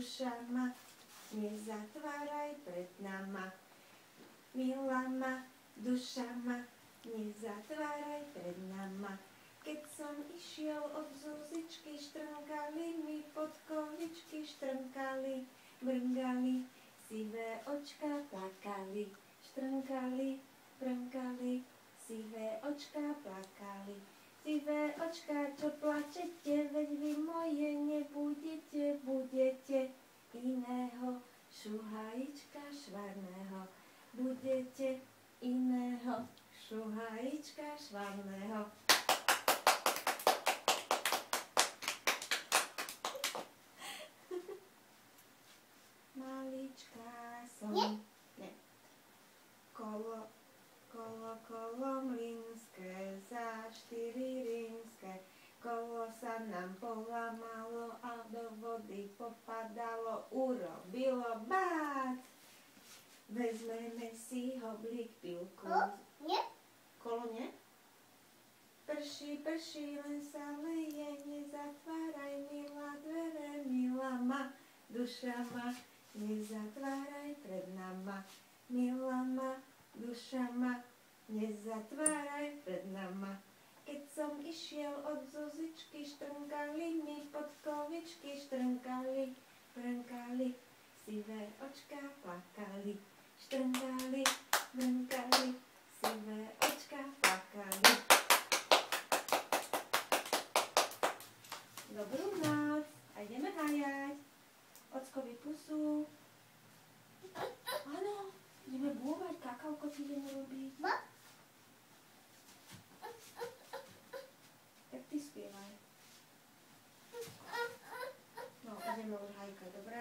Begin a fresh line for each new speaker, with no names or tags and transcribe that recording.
duša ma, nezatváraj pred nama. Milá ma, duša ma, nezatváraj pred nama. Keď som išiel od Zuzičky, štrnkali mi podkovičky, štrnkali, brngali, sivé očka plakali, štrnkali, brnkali, sivé očka plakali. Sivé očka, čo plačete, veď vy moje nebudete, budete iného šuhajíčka švarného. Budete iného šuhajíčka švarného. Maličká som. Nie. Kolo, kolo, kolo mlynské, za 4 rímske. Kolo sa nám polamalo a do vody popadalo, urobilo bác. Vezmeme si hoblík pilku.
Nie?
Kolo nie? Prší, prší, len sa leje, nezatváraj, milá, dvere, milá ma, duša ma, nezatváraj pred nama. Milá ma, duša ma, nezatváraj pred nama. Keď som išiel od Zuzičky, štrnkali mi podkovičky, štrnkali, brnkali, sivé očka plakali. Štrnkali, brnkali, sivé očka plakali. Dobrú noc a ideme hájať. Ockovi pusu. Áno, ideme búvať, kakauko ti ideme robiť. Tak ty spievaj. No, ideme už hajkať, dobre?